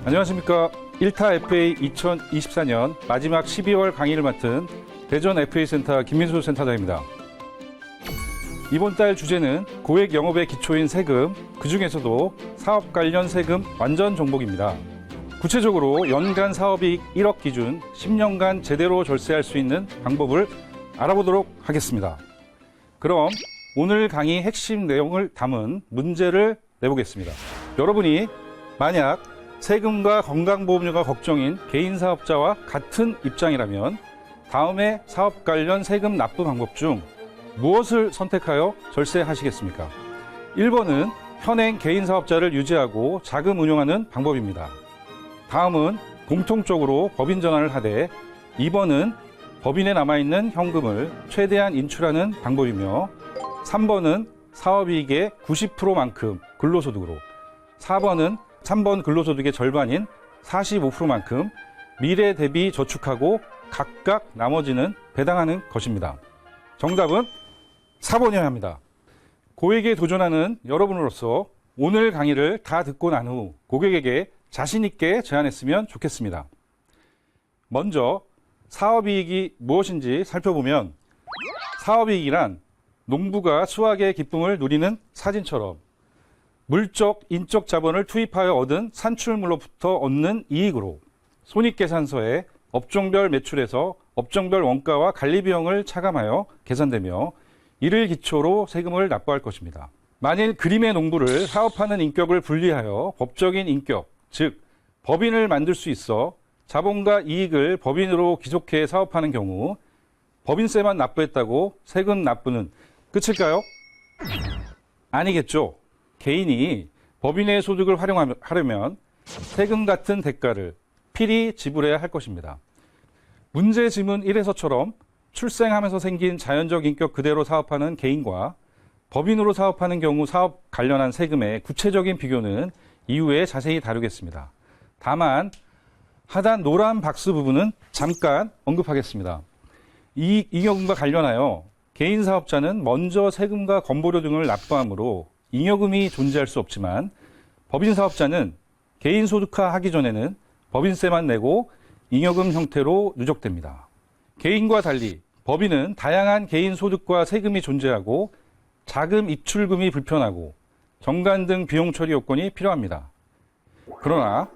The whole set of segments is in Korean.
안녕하십니까. 1타 FA 2024년 마지막 12월 강의를 맡은 대전 FA센터 김민수 센터장입니다. 이번 달 주제는 고액 영업의 기초인 세금, 그중에서도 사업 관련 세금 완전 정복입니다. 구체적으로 연간 사업이익 1억 기준 10년간 제대로 절세할 수 있는 방법을 알아보도록 하겠습니다. 그럼 오늘 강의 핵심 내용을 담은 문제를 내보겠습니다. 여러분이 만약 세금과 건강보험료가 걱정인 개인 사업자와 같은 입장이라면 다음에 사업 관련 세금 납부 방법 중 무엇을 선택하여 절세하시겠습니까? 1번은 현행 개인 사업자를 유지하고 자금 운용하는 방법입니다. 다음은 공통적으로 법인 전환을 하되 2번은 법인에 남아있는 현금을 최대한 인출하는 방법이며 3번은 사업이익의 90%만큼 근로소득으로 4번은 3번 근로소득의 절반인 45%만큼 미래 대비 저축하고 각각 나머지는 배당하는 것입니다. 정답은 4번이어야 합니다. 고액에 도전하는 여러분으로서 오늘 강의를 다 듣고 난 후 고객에게 자신 있게 제안했으면 좋겠습니다. 먼저 사업이익이 무엇인지 살펴보면 사업이익이란 농부가 수확의 기쁨을 누리는 사진처럼 물적, 인적 자본을 투입하여 얻은 산출물로부터 얻는 이익으로 손익계산서에 업종별 매출에서 업종별 원가와 관리비용을 차감하여 계산되며 이를 기초로 세금을 납부할 것입니다. 만일 그림의 농부를 사업하는 인격을 분리하여 법적인 인격, 즉 법인을 만들 수 있어 자본과 이익을 법인으로 귀속해 사업하는 경우 법인세만 납부했다고 세금 납부는 끝일까요? 아니겠죠. 개인이 법인의 소득을 활용하려면 세금 같은 대가를 필히 지불해야 할 것입니다. 문제 지문 1에서처럼 출생하면서 생긴 자연적 인격 그대로 사업하는 개인과 법인으로 사업하는 경우 사업 관련한 세금의 구체적인 비교는 이후에 자세히 다루겠습니다. 다만 하단 노란 박스 부분은 잠깐 언급하겠습니다. 이 잉여금과 관련하여 개인 사업자는 먼저 세금과 건보료 등을 납부하므로 잉여금이 존재할 수 없지만 법인 사업자는 개인 소득화하기 전에는 법인세만 내고 잉여금 형태로 누적됩니다. 개인과 달리 법인은 다양한 개인 소득과 세금이 존재하고 자금 입출금이 불편하고 정관 등 비용 처리 요건이 필요합니다. 그러나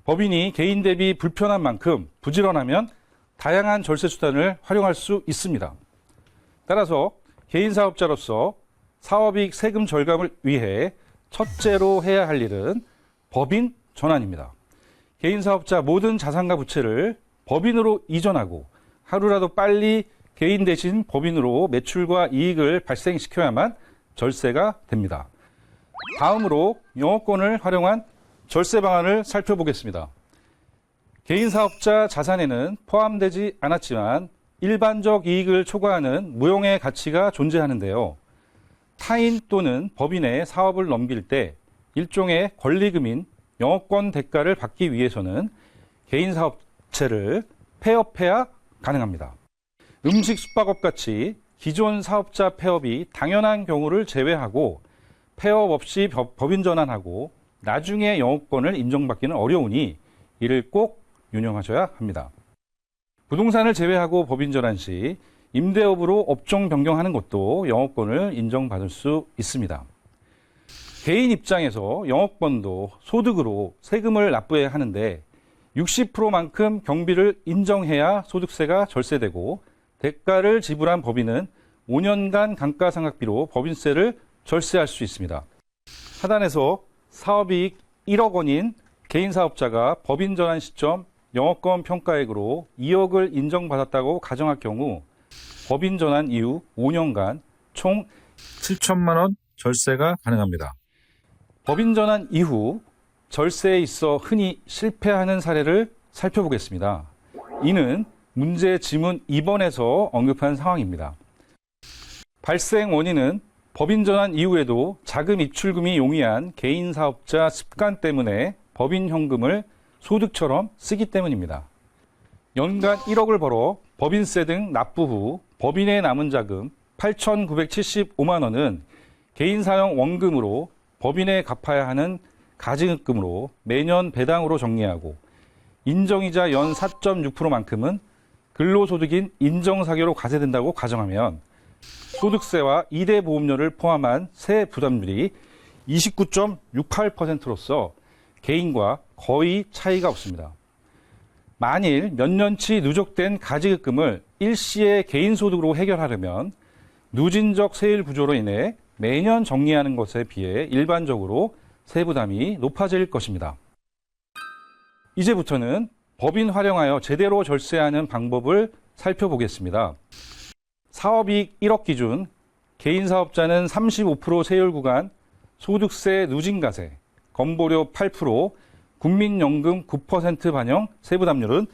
법인이 개인 대비 불편한 만큼 부지런하면 다양한 절세 수단을 활용할 수 있습니다. 따라서 개인 사업자로서 사업이익 세금 절감을 위해 첫째로 해야 할 일은 법인 전환입니다. 개인 사업자 모든 자산과 부채를 법인으로 이전하고 하루라도 빨리 개인 대신 법인으로 매출과 이익을 발생시켜야만 절세가 됩니다. 다음으로 영업권을 활용한 절세 방안을 살펴보겠습니다. 개인 사업자 자산에는 포함되지 않았지만 일반적 이익을 초과하는 무용의 가치가 존재하는데요. 타인 또는 법인의 사업을 넘길 때 일종의 권리금인 영업권 대가를 받기 위해서는 개인 사업체를 폐업해야 가능합니다. 음식 숙박업 같이 기존 사업자 폐업이 당연한 경우를 제외하고 폐업 없이 법인 전환하고 나중에 영업권을 인정받기는 어려우니 이를 꼭 유념하셔야 합니다. 부동산을 제외하고 법인 전환 시 임대업으로 업종 변경하는 것도 영업권을 인정받을 수 있습니다. 개인 입장에서 영업권도 소득으로 세금을 납부해야 하는데 60%만큼 경비를 인정해야 소득세가 절세되고 대가를 지불한 법인은 5년간 감가상각비로 법인세를 절세할 수 있습니다. 하단에서 사업이익 1억 원인 개인 사업자가 법인 전환 시점 영업권 평가액으로 2억을 인정받았다고 가정할 경우 법인 전환 이후 5년간 총 7천만 원 절세가 가능합니다. 법인 전환 이후 절세에 있어 흔히 실패하는 사례를 살펴보겠습니다. 이는 문제 지문 2번에서 언급한 상황입니다. 발생 원인은 법인 전환 이후에도 자금 입출금이 용이한 개인 사업자 습관 때문에 법인 현금을 소득처럼 쓰기 때문입니다. 연간 1억을 벌어 법인세 등 납부 후 법인의 남은 자금 8,975만 원은 개인 사용 원금으로 법인에 갚아야 하는 가증입금으로 매년 배당으로 정리하고 인정이자 연 4.6%만큼은 근로소득인 인정사교로 과세된다고 가정하면 소득세와 2대 보험료를 포함한 세 부담률이 29.68%로서 개인과 거의 차이가 없습니다. 만일 몇 년치 누적된 가지급금을 일시에 개인소득으로 해결하려면 누진적 세율 구조로 인해 매년 정리하는 것에 비해 일반적으로 세부담이 높아질 것입니다. 이제부터는 법인 활용하여 제대로 절세하는 방법을 살펴보겠습니다. 사업이익 1억 기준, 개인사업자는 35% 세율 구간, 소득세 누진과세, 건보료 8%, 국민연금 9% 반영 세부담률은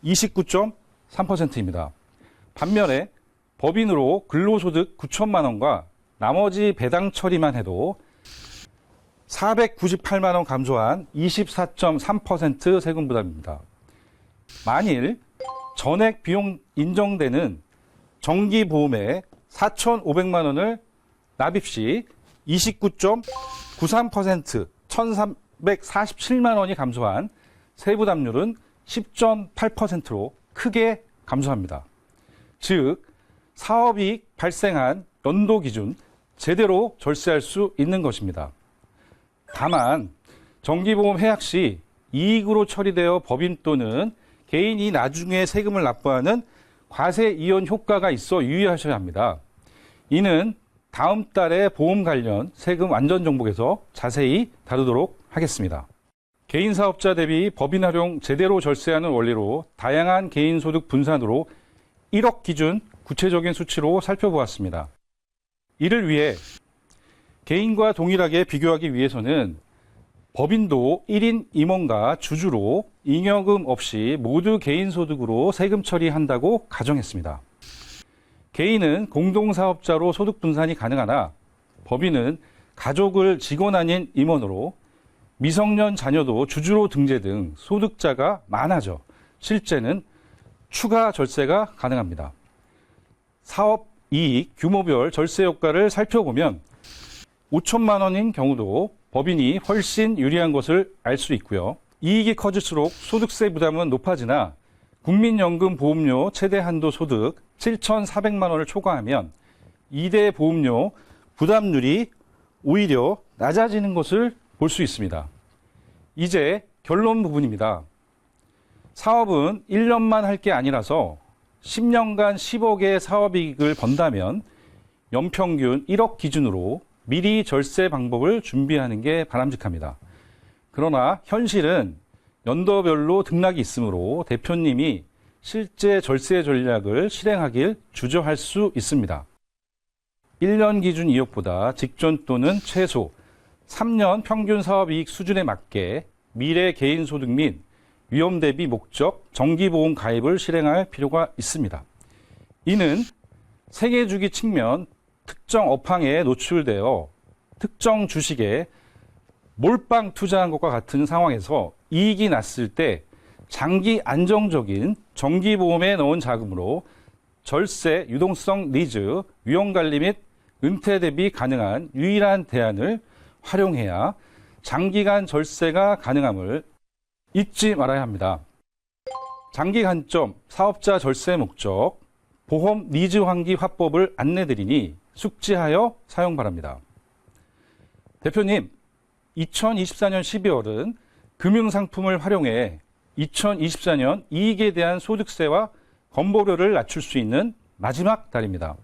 29.3%입니다. 반면에 법인으로 근로소득 9천만 원과 나머지 배당 처리만 해도 498만 원 감소한 24.3% 세금 부담입니다. 만일 전액 비용 인정되는 정기보험에 4,500만 원을 납입 시 29.93%, 1,347만 원이 감소한 세부담률은 10.8%로 크게 감소합니다. 즉, 사업이익 발생한 연도 기준 제대로 절세할 수 있는 것입니다. 다만 정기보험 해약 시 이익으로 처리되어 법인 또는 개인이 나중에 세금을 납부하는 과세 이연 효과가 있어 유의하셔야 합니다. 이는 다음 달에 보험 관련 세금 완전 정복에서 자세히 다루도록 하겠습니다. 개인 사업자 대비 법인 활용 제대로 절세하는 원리로 다양한 개인 소득 분산으로 1억 기준 구체적인 수치로 살펴보았습니다. 이를 위해 개인과 동일하게 비교하기 위해서는 법인도 1인 임원과 주주로 잉여금 없이 모두 개인 소득으로 세금 처리한다고 가정했습니다. 개인은 공동사업자로 소득 분산이 가능하나 법인은 가족을 직원 아닌 임원으로 미성년 자녀도 주주로 등재 등 소득자가 많아져 실제는 추가 절세가 가능합니다. 사업 이익 규모별 절세 효과를 살펴보면 5천만 원인 경우도 법인이 훨씬 유리한 것을 알 수 있고요. 이익이 커질수록 소득세 부담은 높아지나 국민연금 보험료 최대 한도 소득 7,400만 원을 초과하면 2대 보험료 부담률이 오히려 낮아지는 것을 볼 수 있습니다. 이제 결론 부분입니다. 사업은 1년만 할 게 아니라서 10년간 10억의 사업이익을 번다면 연평균 1억 기준으로 미리 절세 방법을 준비하는 게 바람직합니다. 그러나 현실은 연도별로 등락이 있으므로 대표님이 실제 절세 전략을 실행하길 주저할 수 있습니다. 1년 기준 2억보다 직전 또는 최소 3년 평균 사업이익 수준에 맞게 미래 개인소득 및 위험 대비 목적 정기보험 가입을 실행할 필요가 있습니다. 이는 생애주기 측면 특정 업황에 노출되어 특정 주식에 몰빵 투자한 것과 같은 상황에서 이익이 났을 때 장기 안정적인 정기보험에 넣은 자금으로 절세, 유동성 니즈, 위험관리 및 은퇴 대비 가능한 유일한 대안을 활용해야 장기간 절세가 가능함을 잊지 말아야 합니다. 장기 관점, 사업자 절세 목적, 보험 니즈 환기 화법을 안내드리니 숙지하여 사용 바랍니다. 대표님, 2024년 12월은 금융상품을 활용해 2024년 이익에 대한 소득세와 건보료를 낮출 수 있는 마지막 달입니다.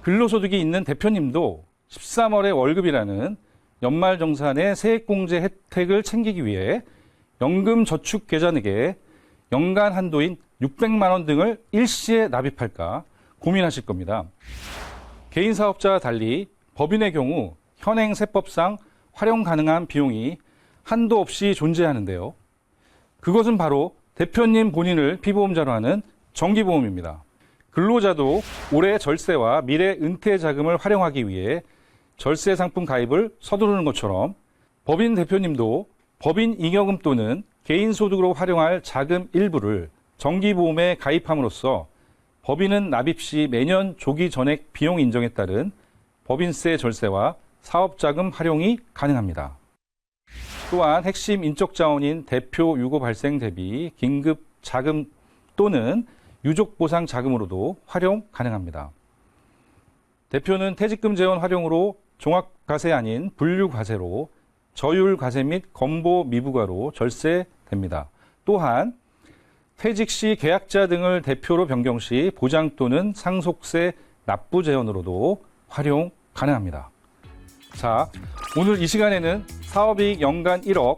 근로소득이 있는 대표님도 13월의 월급이라는 연말정산의 세액공제 혜택을 챙기기 위해 연금저축계좌액에 연간 한도인 600만 원 등을 일시에 납입할까 고민하실 겁니다. 개인 사업자와 달리 법인의 경우 현행 세법상 활용 가능한 비용이 한도 없이 존재하는데요. 그것은 바로 대표님 본인을 피보험자로 하는 정기보험입니다. 근로자도 올해 절세와 미래 은퇴 자금을 활용하기 위해 절세 상품 가입을 서두르는 것처럼 법인 대표님도 법인 잉여금 또는 개인 소득으로 활용할 자금 일부를 정기보험에 가입함으로써 법인은 납입 시 매년 조기 전액 비용 인정에 따른 법인세 절세와 사업자금 활용이 가능합니다. 또한 핵심 인적 자원인 대표 유고 발생 대비 긴급 자금 또는 유족 보상 자금으로도 활용 가능합니다. 대표는 퇴직금 재원 활용으로 종합과세 아닌 분류과세로 저율과세 및 건보 미부과로 절세됩니다. 또한 퇴직 시 계약자 등을 대표로 변경 시 보장 또는 상속세 납부 재원으로도 활용 가능합니다. 자, 오늘 이 시간에는 사업이익 연간 1억,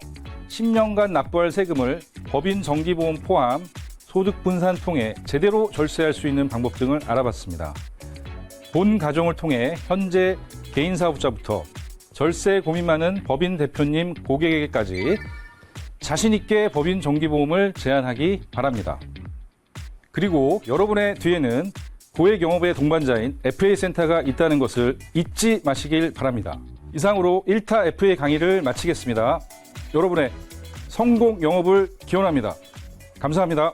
10년간 납부할 세금을 법인 정기보험 포함 소득 분산 통해 제대로 절세할 수 있는 방법 등을 알아봤습니다. 본 가정을 통해 현재 개인 사업자부터 절세 고민 많은 법인 대표님 고객에게까지 자신 있게 법인 정기보험을 제안하기 바랍니다. 그리고 여러분의 뒤에는 고액 영업의 동반자인 FA센터가 있다는 것을 잊지 마시길 바랍니다. 이상으로 1타 FA 강의를 마치겠습니다. 여러분의 성공 영업을 기원합니다. 감사합니다.